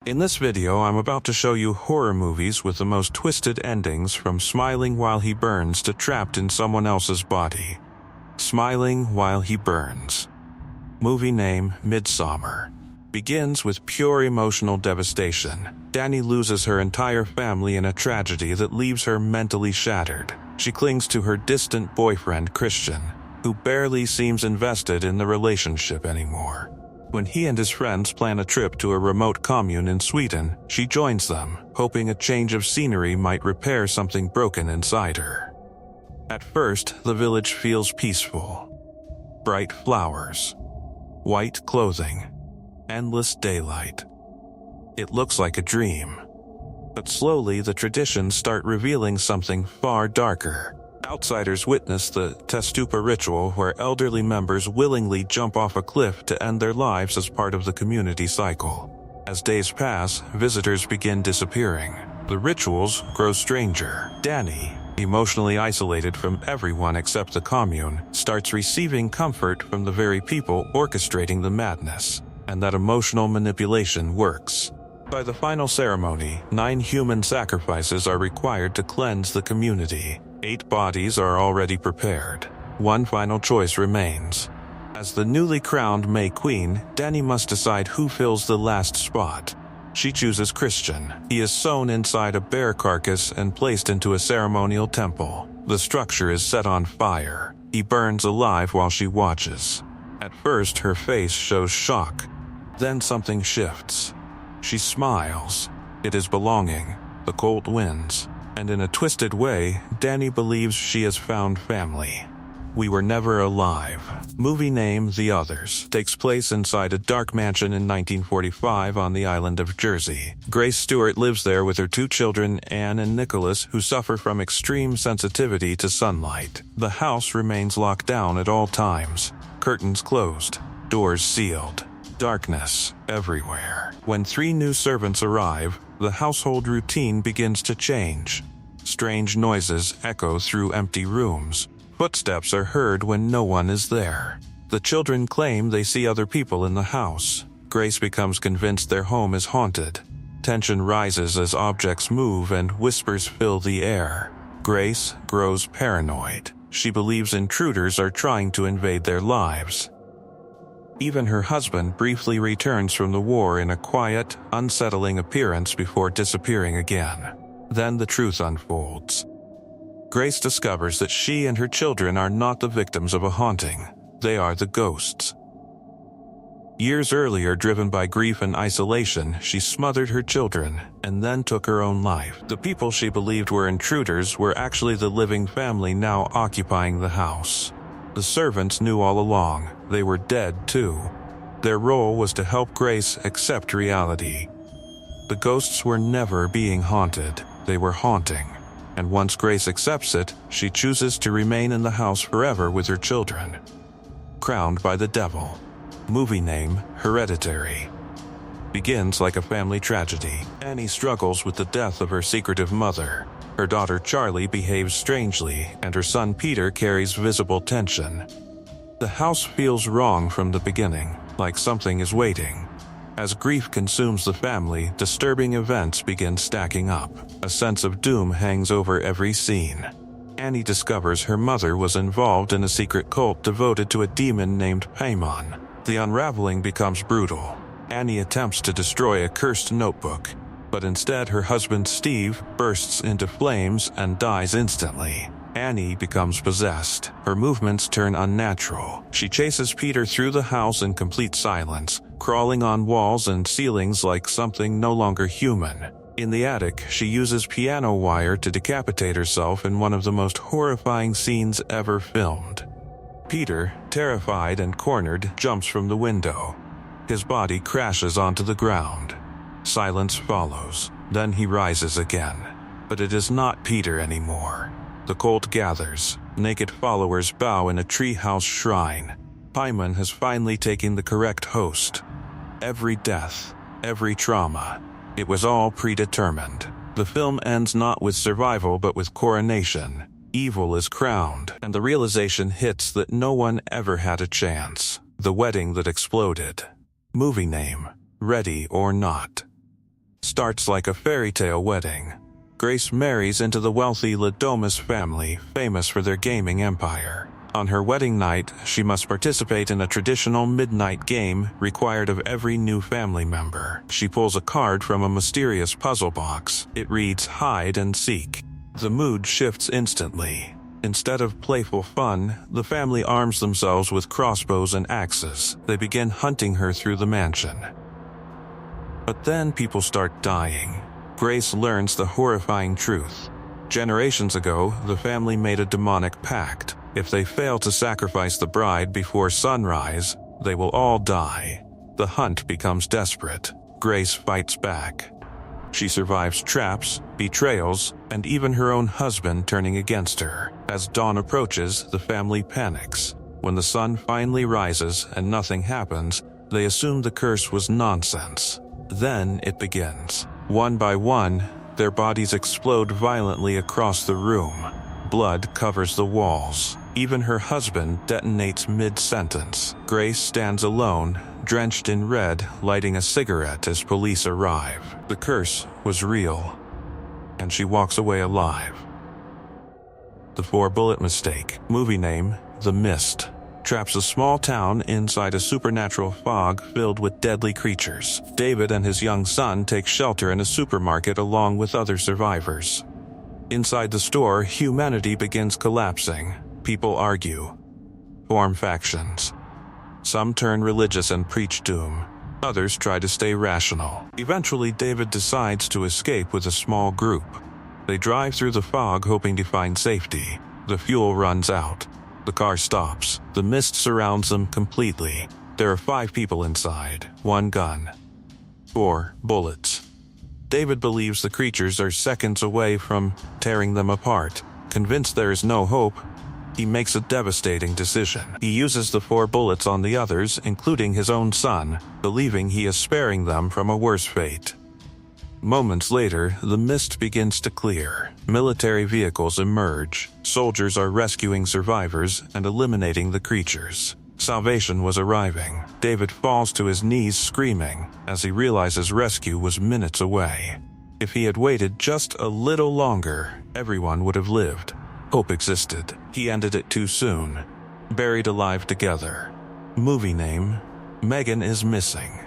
In this video, I'm about to show you horror movies with the most twisted endings, from smiling while he burns to trapped in someone else's body. Smiling while he burns. Movie name Midsommar. Begins with pure emotional devastation. Dani loses her entire family in a tragedy that leaves her mentally shattered. She clings to her distant boyfriend, Christian, who barely seems invested in the relationship anymore. When he and his friends plan a trip to a remote commune in Sweden, she joins them, hoping a change of scenery might repair something broken inside her. At first, the village feels peaceful. Bright flowers, white clothing, endless daylight. It looks like a dream. But slowly, the traditions start revealing something far darker. Outsiders witness the Testupa ritual, where elderly members willingly jump off a cliff to end their lives as part of the community cycle. As days pass, visitors begin disappearing. The rituals grow stranger. Dani, emotionally isolated from everyone except the commune, starts receiving comfort from the very people orchestrating the madness. And that emotional manipulation works. By the final ceremony, 9 human sacrifices are required to cleanse the community. 8 bodies are already prepared. One final choice remains. As the newly crowned May Queen, Dani must decide who fills the last spot. She chooses Christian. He is sewn inside a bear carcass and placed into a ceremonial temple. The structure is set on fire. He burns alive while she watches. At first, her face shows shock. Then something shifts. She smiles. It is belonging. The cold wins. And in a twisted way, Dani believes she has found family. We Were Never Alive. Movie name The Others. Takes place inside a dark mansion in 1945 on the island of Jersey. Grace Stewart lives there with her 2 children, Anne and Nicholas, who suffer from extreme sensitivity to sunlight. The house remains locked down at all times. Curtains closed. Doors sealed. Darkness everywhere. When 3 new servants arrive, the household routine begins to change. Strange noises echo through empty rooms. Footsteps are heard when no one is there. The children claim they see other people in the house. Grace becomes convinced their home is haunted. Tension rises as objects move and whispers fill the air. Grace grows paranoid. She believes intruders are trying to invade their lives. Even her husband briefly returns from the war in a quiet, unsettling appearance before disappearing again. Then the truth unfolds. Grace discovers that she and her children are not the victims of a haunting. They are the ghosts. Years earlier, driven by grief and isolation, she smothered her children and then took her own life. The people she believed were intruders were actually the living family now occupying the house. The servants knew all along. They were dead too. Their role was to help Grace accept reality. The ghosts were never being haunted. They were haunting. And once Grace accepts it, she chooses to remain in the house forever with her children. Crowned by the Devil. Movie name Hereditary. Begins like a family tragedy. Annie struggles with the death of her secretive mother. Her daughter Charlie behaves strangely, and her son Peter carries visible tension. The house feels wrong from the beginning, like something is waiting. As grief consumes the family, disturbing events begin stacking up. A sense of doom hangs over every scene. Annie discovers her mother was involved in a secret cult devoted to a demon named Paimon. The unraveling becomes brutal. Annie attempts to destroy a cursed notebook, but instead her husband Steve bursts into flames and dies instantly. Annie becomes possessed. Her movements turn unnatural. She chases Peter through the house in complete silence, crawling on walls and ceilings like something no longer human. In the attic, she uses piano wire to decapitate herself in one of the most horrifying scenes ever filmed. Peter, terrified and cornered, jumps from the window. His body crashes onto the ground. Silence follows. Then he rises again. But it is not Peter anymore. The cult gathers. Naked followers bow in a treehouse shrine. Paimon has finally taken the correct host. Every death, every trauma, it was all predetermined. The film ends not with survival but with coronation. Evil is crowned, and the realization hits that no one ever had a chance. The wedding that exploded. Movie name, Ready or Not. starts like a fairy tale wedding. Grace marries into the wealthy Ladomas family, famous for their gaming empire. On her wedding night, she must participate in a traditional midnight game required of every new family member. She pulls a card from a mysterious puzzle box. It reads hide and seek. The mood shifts instantly. Instead of playful fun, the family arms themselves with crossbows and axes. They begin hunting her through the mansion. But then people start dying. Grace learns the horrifying truth. Generations ago, the family made a demonic pact. If they fail to sacrifice the bride before sunrise, they will all die. The hunt becomes desperate. Grace fights back. She survives traps, betrayals, and even her own husband turning against her. As dawn approaches, the family panics. When the sun finally rises and nothing happens, they assume the curse was nonsense. Then it begins. One by one, their bodies explode violently across the room. Blood covers the walls. Even her husband detonates mid-sentence. Grace stands alone, drenched in red, lighting a cigarette as police arrive. The curse was real, and she walks away alive. The 4-bullet mistake. Movie name, The Mist. Traps a small town inside a supernatural fog filled with deadly creatures. David and his young son take shelter in a supermarket along with other survivors. Inside the store, humanity begins collapsing. People argue, form factions. Some turn religious and preach doom. Others try to stay rational. Eventually, David decides to escape with a small group. They drive through the fog hoping to find safety. The fuel runs out. The car stops. The mist surrounds them completely. There are 5 people inside, 1 gun, 4 bullets. David believes the creatures are seconds away from tearing them apart. Convinced there is no hope, he makes a devastating decision. He uses the 4 bullets on the others, including his own son, believing he is sparing them from a worse fate. Moments later, the mist begins to clear. Military vehicles emerge. Soldiers are rescuing survivors and eliminating the creatures. Salvation was arriving. David falls to his knees screaming as he realizes rescue was minutes away. If he had waited just a little longer, everyone would have lived. Hope existed. He ended it too soon. Buried alive together. Movie name, Megan is Missing.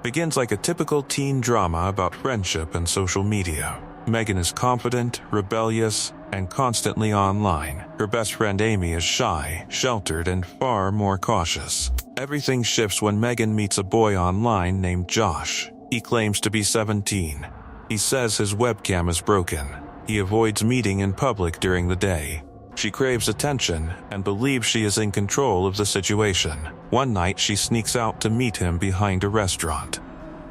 Begins like a typical teen drama about friendship and social media. Megan is confident, rebellious, and constantly online. Her best friend Amy is shy, sheltered, and far more cautious. Everything shifts when Megan meets a boy online named Josh. He claims to be 17. He says his webcam is broken. He avoids meeting in public during the day. She craves attention and believes she is in control of the situation. One night she sneaks out to meet him behind a restaurant.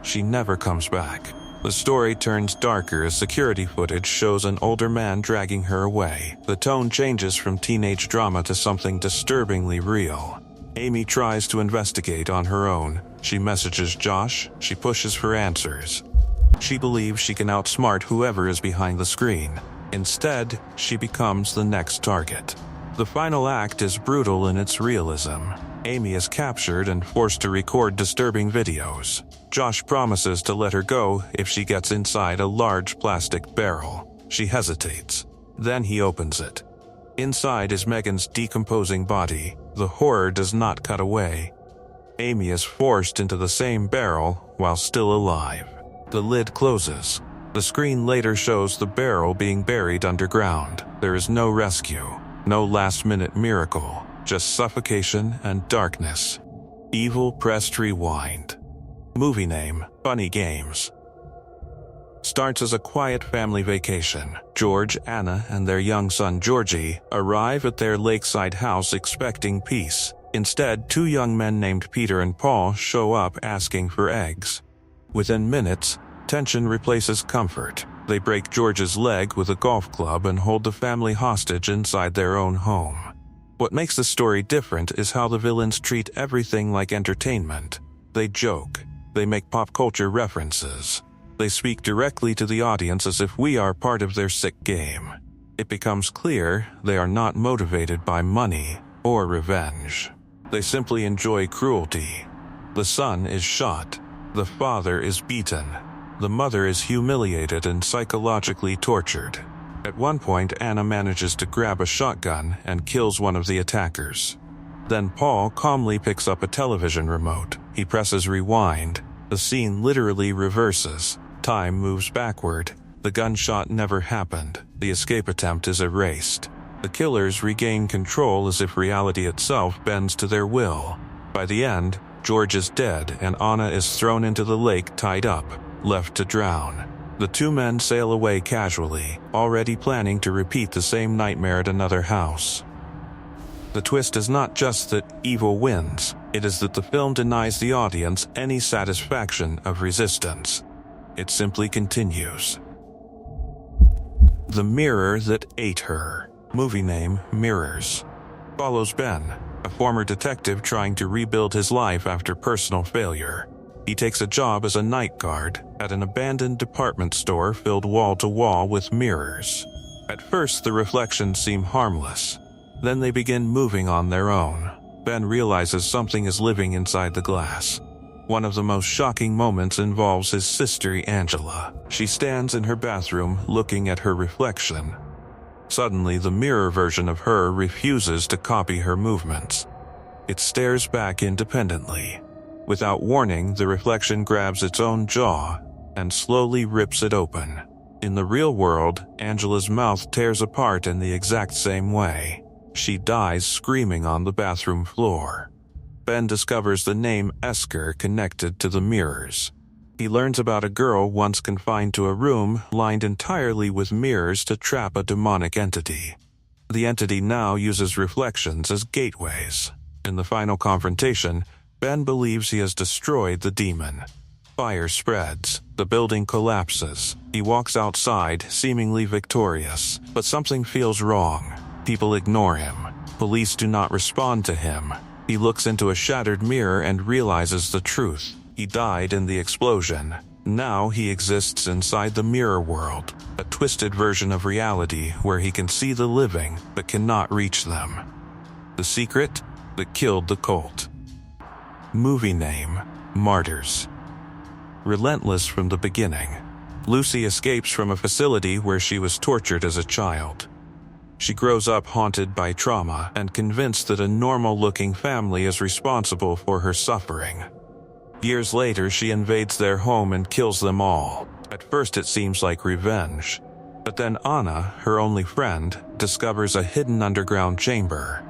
She never comes back. The story turns darker as security footage shows an older man dragging her away. The tone changes from teenage drama to something disturbingly real. Amy tries to investigate on her own. She messages Josh. She pushes for answers. She believes she can outsmart whoever is behind the screen. Instead, she becomes the next target. The final act is brutal in its realism. Amy is captured and forced to record disturbing videos. Josh promises to let her go if she gets inside a large plastic barrel. She hesitates. Then he opens it. Inside is Megan's decomposing body. The horror does not cut away. Amy is forced into the same barrel while still alive. The lid closes. The screen later shows the barrel being buried underground. There is no rescue, no last-minute miracle, just suffocation and darkness. Evil pressed rewind. Movie name, Funny Games. Starts as a quiet family vacation. George, Anna, and their young son Georgie arrive at their lakeside house expecting peace. Instead, 2 young men named Peter and Paul show up asking for eggs. Within minutes, tension replaces comfort. They break George's leg with a golf club and hold the family hostage inside their own home. What makes the story different is how the villains treat everything like entertainment. They joke. They make pop culture references. They speak directly to the audience as if we are part of their sick game. It becomes clear they are not motivated by money or revenge. They simply enjoy cruelty. The son is shot. The father is beaten. The mother is humiliated and psychologically tortured. At one point, Anna manages to grab a shotgun and kills one of the attackers. Then Paul calmly picks up a television remote. He presses rewind. The scene literally reverses. Time moves backward. The gunshot never happened. The escape attempt is erased. The killers regain control as if reality itself bends to their will. By the end, George is dead and Anna is thrown into the lake tied up, left to drown. The two men sail away casually, already planning to repeat the same nightmare at another house. The twist is not just that evil wins, it is that the film denies the audience any satisfaction of resistance. It simply continues. The Mirror That Ate Her. Movie name, Mirrors. Follows Ben, a former detective trying to rebuild his life after personal failure. He takes a job as a night guard at an abandoned department store filled wall to wall with mirrors. At first, the reflections seem harmless. Then they begin moving on their own. Ben realizes something is living inside the glass. One of the most shocking moments involves his sister Angela. She stands in her bathroom looking at her reflection. Suddenly, the mirror version of her refuses to copy her movements. It stares back independently. Without warning, the reflection grabs its own jaw and slowly rips it open. In the real world, Angela's mouth tears apart in the exact same way. She dies screaming on the bathroom floor. Ben discovers the name Esker connected to the mirrors. He learns about a girl once confined to a room lined entirely with mirrors to trap a demonic entity. The entity now uses reflections as gateways. In the final confrontation, Ben believes he has destroyed the demon. Fire spreads. The building collapses. He walks outside, seemingly victorious. But something feels wrong. People ignore him. Police do not respond to him. He looks into a shattered mirror and realizes the truth. He died in the explosion. Now he exists inside the mirror world, a twisted version of reality where he can see the living but cannot reach them. The secret that killed the cult. Movie name, Martyrs. Relentless from the beginning, Lucy escapes from a facility where she was tortured as a child. She grows up haunted by trauma and convinced that a normal-looking family is responsible for her suffering. Years later, she invades their home and kills them all. At first it seems like revenge. But then Anna, her only friend, discovers a hidden underground chamber.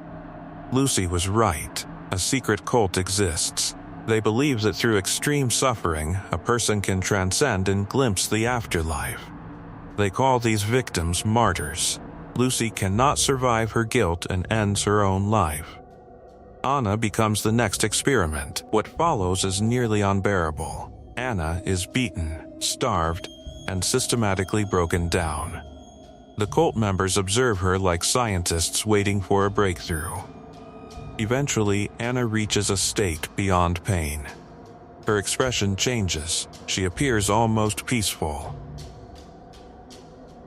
Lucy was right. A secret cult exists. They believe that through extreme suffering, a person can transcend and glimpse the afterlife. They call these victims martyrs. Lucy cannot survive her guilt and ends her own life. Anna becomes the next experiment. What follows is nearly unbearable. Anna is beaten, starved, and systematically broken down. The cult members observe her like scientists waiting for a breakthrough. Eventually, Anna reaches a state beyond pain. Her expression changes. She appears almost peaceful.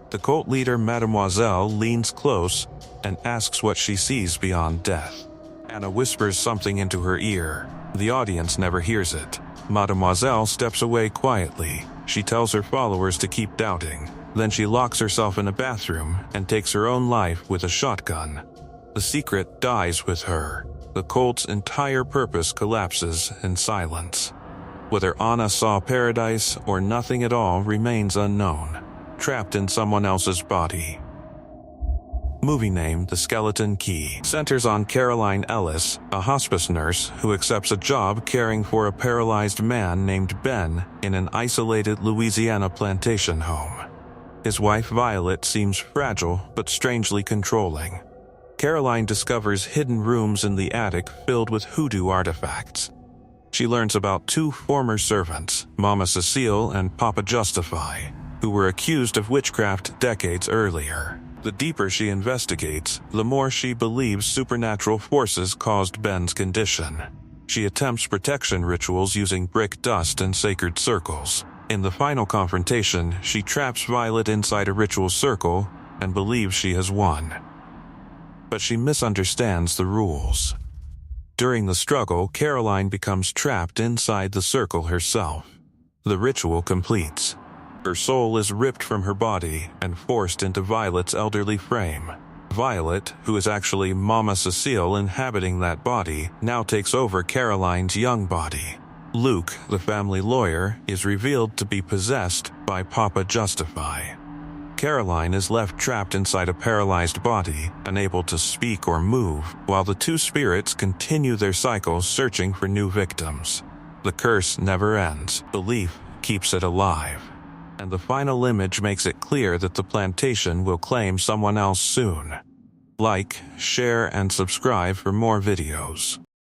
The cult leader, Mademoiselle, leans close and asks what she sees beyond death. Anna whispers something into her ear. The audience never hears it. Mademoiselle steps away quietly. She tells her followers to keep doubting. Then she locks herself in a bathroom and takes her own life with a shotgun. The secret dies with her. The cult's entire purpose collapses in silence. Whether Anna saw paradise or nothing at all remains unknown, trapped in someone else's body. Movie name, The Skeleton Key, centers on Caroline Ellis, a hospice nurse who accepts a job caring for a paralyzed man named Ben in an isolated Louisiana plantation home. His wife Violet seems fragile but strangely controlling. Caroline discovers hidden rooms in the attic filled with hoodoo artifacts. She learns about two former servants, Mama Cecile and Papa Justify, who were accused of witchcraft decades earlier. The deeper she investigates, the more she believes supernatural forces caused Ben's condition. She attempts protection rituals using brick dust and sacred circles. In the final confrontation, she traps Violet inside a ritual circle and believes she has won. But she misunderstands the rules. During the struggle, Caroline becomes trapped inside the circle herself. The ritual completes. Her soul is ripped from her body and forced into Violet's elderly frame. Violet, who is actually Mama Cecile inhabiting that body, now takes over Caroline's young body. Luke, the family lawyer, is revealed to be possessed by Papa Justify. Caroline is left trapped inside a paralyzed body, unable to speak or move, while the two spirits continue their cycle searching for new victims. The curse never ends. Belief keeps it alive. And the final image makes it clear that the plantation will claim someone else soon. Like, share, and subscribe for more videos.